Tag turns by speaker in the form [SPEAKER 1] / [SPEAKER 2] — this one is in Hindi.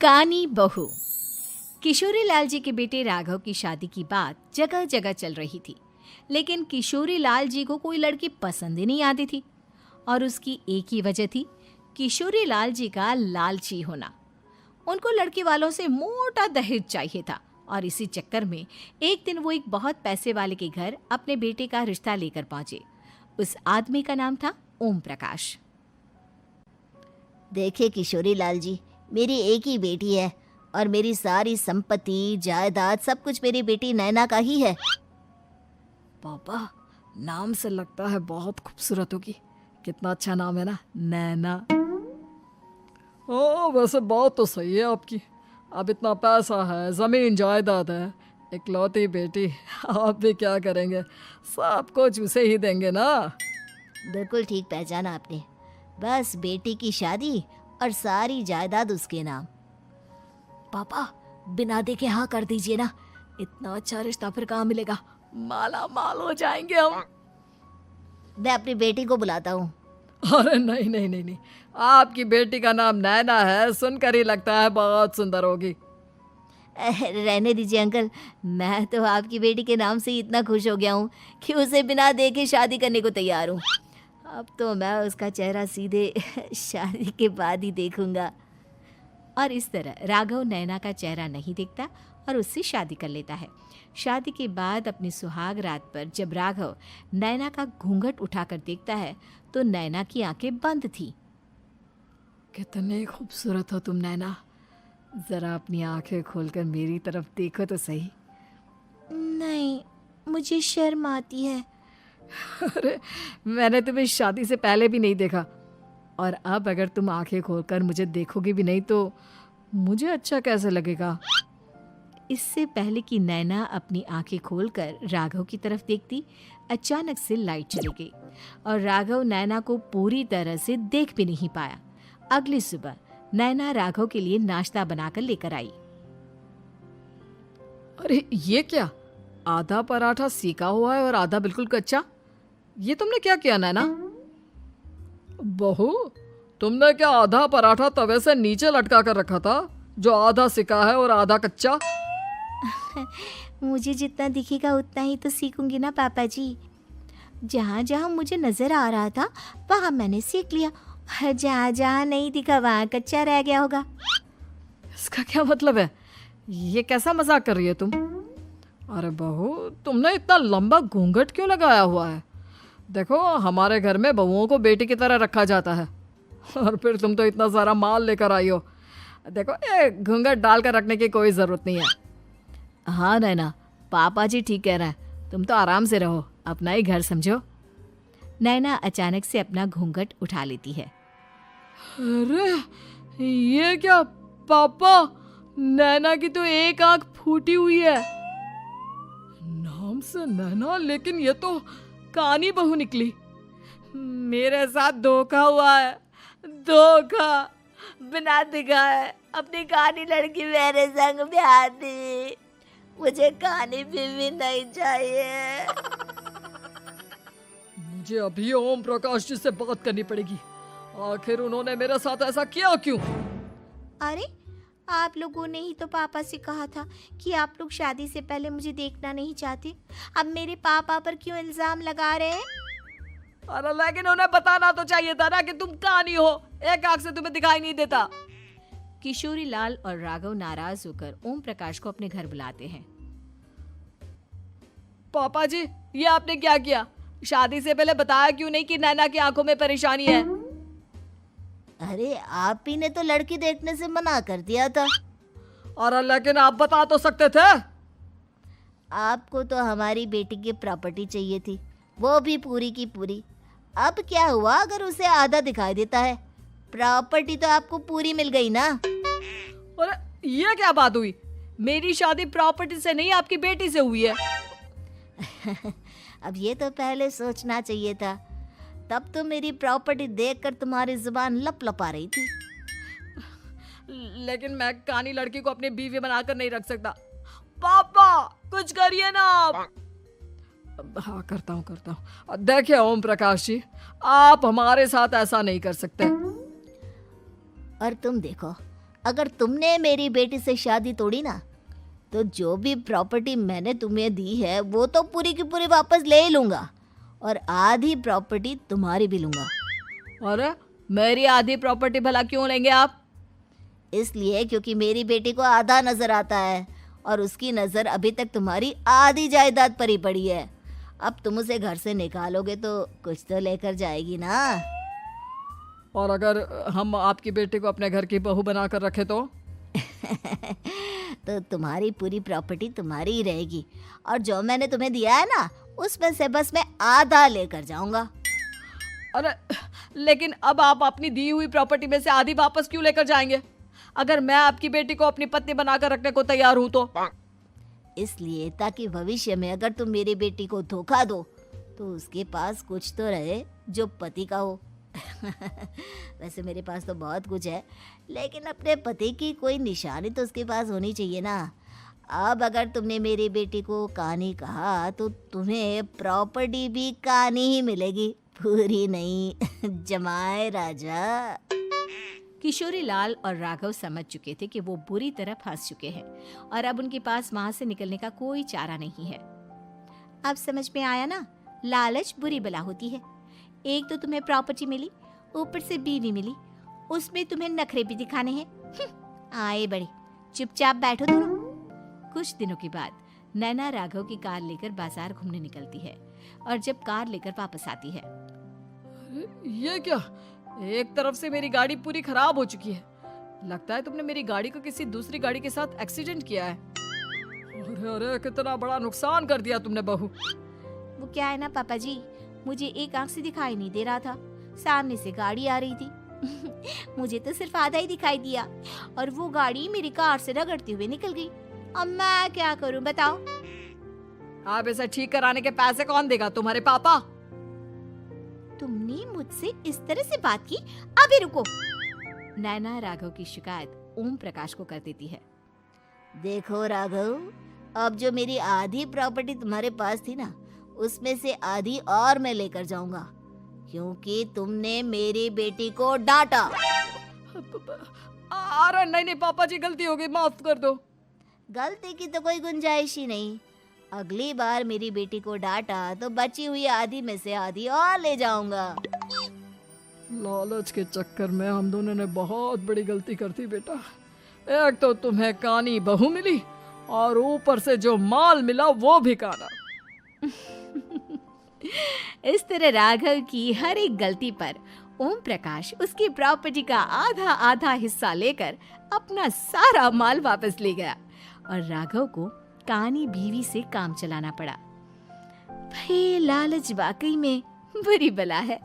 [SPEAKER 1] कानी बहू। किशोरी लाल जी के बेटे राघव की शादी की बात जगह जगह चल रही थी, लेकिन किशोरी लाल जी को कोई लड़की पसंद ही नहीं आती थी। और उसकी एक ही वजह थी, किशोरी लाल जी का लालची होना। उनको लड़की वालों से मोटा दहेज चाहिए था और इसी चक्कर में एक दिन वो एक बहुत पैसे वाले के घर अपने बेटे का रिश्ता लेकर पहुंचे। उस आदमी का नाम था ओम प्रकाश।
[SPEAKER 2] देखिए किशोरी लाल जी, मेरी एक ही बेटी है और मेरी सारी संपत्ति जायदाद सब कुछ मेरी बेटी नैना का ही है।
[SPEAKER 3] पापा, नाम से लगता है बहुत खूबसूरत होगी। कितना अच्छा नाम है ना, नैना। ओ, वैसे बात तो सही है आपकी। अब इतना पैसा है, जमीन जायदाद है, इकलौती बेटी, आप भी क्या करेंगे? सब कुछ उसे ही देंगे ना।
[SPEAKER 2] बिल्कुल ठीक पहचाना आपने। बस बेटी की शादी और सारी जायदाद उसके नाम।
[SPEAKER 3] पापा, बिना देखे हाँ कर दीजिए ना। इतना अच्छा रिश्ता फिर कहाँ मिलेगा? माला माल हो जाएंगे हम।
[SPEAKER 2] मैं अपनी बेटी को बुलाता हूँ।
[SPEAKER 3] अरे नहीं नहीं नहीं नहीं, आपकी बेटी का नाम नैना है, सुनकर ही लगता है बहुत सुंदर होगी।
[SPEAKER 2] रहने दीजिए अंकल, मैं तो आपकी बेटी के नाम से ही इतना खुश हो गया हूँ कि उसे बिना देखे शादी करने को तैयार हूँ। अब तो मैं उसका चेहरा सीधे शादी के बाद ही देखूंगा।
[SPEAKER 1] और इस तरह राघव नैना का चेहरा नहीं देखता और उससे शादी कर लेता है। शादी के बाद अपनी सुहाग रात पर जब राघव नैना का घूंघट उठाकर देखता है तो नैना की आंखें बंद थी।
[SPEAKER 3] कितनी खूबसूरत हो तुम नैना, जरा अपनी आंखें खोलकर मेरी तरफ देखो तो सही।
[SPEAKER 2] नहीं, मुझे शर्म आती है।
[SPEAKER 3] अरे, मैंने तुम्हें शादी से पहले भी नहीं देखा, और अब अगर तुम आंखें खोलकर मुझे देखोगी भी नहीं तो मुझे अच्छा कैसे लगेगा?
[SPEAKER 1] इससे पहले कि नैना अपनी आंखें खोलकर राघव की तरफ देखती, अचानक से लाइट चली गई और राघव नैना को पूरी तरह से देख भी नहीं पाया। अगली सुबह नैना राघव के लिए नाश्ता बनाकर लेकर आई।
[SPEAKER 3] अरे ये क्या, आधा पराठा सीका हुआ है और आधा बिल्कुल कच्चा। ये तुमने क्या किया नैना? बहू, तुमने क्या आधा पराठा तवे से नीचे लटका कर रखा था, जो आधा सिका है और आधा कच्चा?
[SPEAKER 2] मुझे जितना दिखेगा उतना ही तो सीखूंगी ना पापा जी। जहाँ जहाँ मुझे नजर आ रहा था वहाँ मैंने सीख लिया, जहाँ जहाँ नहीं दिखा वहाँ कच्चा रह गया होगा।
[SPEAKER 3] इसका क्या मतलब है? ये कैसा मजाक कर रही है तुम? अरे बहू, तुमने इतना लंबा घूंघट क्यों लगाया हुआ है? देखो, हमारे घर में बहुओं को बेटी की तरह रखा जाता है, और फिर तुम तो इतना सारा माल लेकर आई हो। देखो, ये घूंघट डालकर रखने की कोई ज़रूरत नहीं है। हाँ नैना, पापा जी ठीक कह रहे हैं, तुम तो आराम से रहो, अपना ही घर समझो।
[SPEAKER 1] नैना अचानक से अपना घूंघट उठा लेती है।
[SPEAKER 3] अरे ये क्या पापा, नैना की तो एक आंख फूटी हुई है। नाम से नैना, लेकिन ये तो कानी बहू निकली। मेरे साथ धोखा हुआ है, धोखा।
[SPEAKER 2] बिना दिखाए अपनी कानी लड़की मेरे संग ब्याह दी। मुझे कानी बीवी नहीं चाहिए।
[SPEAKER 3] मुझे अभी ओम प्रकाश जी से बात करनी पड़ेगी। आखिर उन्होंने मेरे साथ ऐसा किया क्यों?
[SPEAKER 2] अरे, आप लोगों ने ही तो पापा से कहा था कि आप लोग शादी से पहले मुझे देखना नहीं चाहते। अब मेरे पापा पर क्यों इल्जाम लगा रहे हैं?
[SPEAKER 3] अरे लेकिन उन्हें बताना तो चाहिए था ना कि तुम कानी हो, एक आंख से तुम्हें दिखाई नहीं देता।
[SPEAKER 1] किशोरी लाल और राघव नाराज होकर ओम प्रकाश को अपने घर बुलाते हैं।
[SPEAKER 3] पापा जी, ये आपने क्या किया? शादी से पहले बताया क्यों नहीं कि नैना की आंखों में परेशानी है?
[SPEAKER 2] अरे, आप ही ने तो लड़की देखने से मना कर दिया था।
[SPEAKER 3] अरे लेकिन आप बता तो सकते थे।
[SPEAKER 2] आपको तो हमारी बेटी की प्रॉपर्टी चाहिए थी, वो भी पूरी की पूरी। अब क्या हुआ अगर उसे आधा दिखाई देता है? प्रॉपर्टी तो आपको पूरी मिल गई ना।
[SPEAKER 3] अरे ये क्या बात हुई? मेरी शादी प्रॉपर्टी से नहीं, आपकी बेटी से हुई है।
[SPEAKER 2] अब ये तो पहले सोचना चाहिए था, तब तो मेरी प्रॉपर्टी देखकर तुम्हारी जुबान लप लपा रही थी।
[SPEAKER 3] लेकिन मैं कानी लड़की को अपनी बीवी बनाकर नहीं रख सकता। पापा, कुछ करिए ना आप। हाँ, करता हूँ। देखिए ओम प्रकाश जी, आप हमारे साथ ऐसा नहीं कर सकते।
[SPEAKER 2] और तुम देखो, अगर तुमने मेरी बेटी से शादी तोड़ी ना, तो जो भी प्रॉपर्टी मैंने तुम्हें दी है वो तो पूरी की पूरी वापस ले ही लूँगा, और आधी प्रॉपर्टी तुम्हारी भी लूँगा।
[SPEAKER 3] अरे मेरी आधी प्रॉपर्टी भला क्यों लेंगे आप?
[SPEAKER 2] इसलिए क्योंकि मेरी बेटी को आधा नज़र आता है और उसकी नज़र अभी तक तुम्हारी आधी जायदाद पर ही पड़ी है। अब तुम उसे घर से निकालोगे तो कुछ तो लेकर जाएगी ना।
[SPEAKER 3] और अगर हम आपकी बेटी को अपने घर की बहू बना कर रखे तो?
[SPEAKER 2] तो तुम्हारी पूरी प्रॉपर्टी तुम्हारी ही रहेगी, और जो मैंने तुम्हें दिया है ना, उसमें से बस मैं आधा लेकर जाऊंगा।
[SPEAKER 3] अरे लेकिन अब आप अपनी दी हुई प्रॉपर्टी में से आधी वापस क्यों लेकर जाएंगे? अगर मैं आपकी बेटी को अपनी पत्नी बनाकर रखने को तैयार हूं तो?
[SPEAKER 2] इसलिए ताकि भविष्य में अगर तुम मेरी बेटी को धोखा दो तो उसके पास कुछ तो रहे जो पति का हो। वैसे मेरे पास तो बहुत कुछ है, लेकिन अपने पति की कोई निशानी तो उसके पास होनी चाहिए ना। अब अगर तुमने मेरी बेटी को कानी कहा तो तुम्हें प्रॉपर्टी भी कानी ही मिलेगी, पूरी नहीं। जमाए राजा।
[SPEAKER 1] किशोरी लाल और राघव समझ चुके थे कि वो बुरी तरह फंस चुके हैं और अब उनके पास वहां से निकलने का कोई चारा नहीं है। अब समझ में आया ना, लालच बुरी बला होती है। एक तो तुम्हें प्रॉपर्टी मिली, ऊपर से बीवी मिली, उसमें तुम्हें नखरे भी दिखाने हैं। आए बड़े, चुपचाप बैठो दोनों। कुछ दिनों के बाद नैना राघव की कार लेकर बाजार घूमने निकलती है और जब कार लेकर वापस आती है,
[SPEAKER 3] ये क्या? एक तरफ से मेरी गाड़ी पूरी खराब हो चुकी है। लगता है तुमने मेरी गाड़ी को किसी दूसरी गाड़ी के साथ एक्सीडेंट किया है। अरे अरे कितना बड़ा नुकसान कर दिया तुमने बहू।
[SPEAKER 1] वो क्या है ना पापा जी, मुझे एक आंख से दिखाई नहीं दे रहा था, सामने से गाड़ी आ रही थी। मुझे तो सिर्फ आधा ही दिखाई दिया और वो गाड़ी मेरी कार से रगड़ते हुए निकल गई। अब मैं क्या करूं बताओ?
[SPEAKER 3] आप इसे ठीक कराने के पैसे कौन देगा? तुम्हारे पापा?
[SPEAKER 1] तुमने मुझसे इस तरह से बात की? अभी रुको। नैना राघव की शिकायत ओम प्रकाश को कर देती है।
[SPEAKER 2] देखो राघव, अब जो मेरी आधी प्रॉपर्टी तुम्हारे पास थी ना, उसमें से आधी और मैं लेकर जाऊंगा, क्योंकि तुमने मेरी बेटी को डांटा।
[SPEAKER 3] अरे नहीं नहीं पापा जी, गलती हो गई, माफ कर दो।
[SPEAKER 2] गलती की तो कोई गुंजाइश ही नहीं। अगली बार मेरी बेटी को डांटा तो बची हुई आधी में से आधी और ले जाऊंगा।
[SPEAKER 3] लालच के चक्कर में हम दोनों ने बहुत बड़ी गलती कर दी बेटा। एक तो तुम्हें कानी बहू मिली और ऊपर से जो माल मिला वो भी काना।
[SPEAKER 1] इस तरह राघव की हर एक गलती पर ओम प्रकाश उसकी प्रॉपर्टी का आधा आधा हिस्सा लेकर अपना सारा माल वापस ले गया और राघव को कानी बीवी से काम चलाना पड़ा। भाई लालच वाकई में बुरी बला है।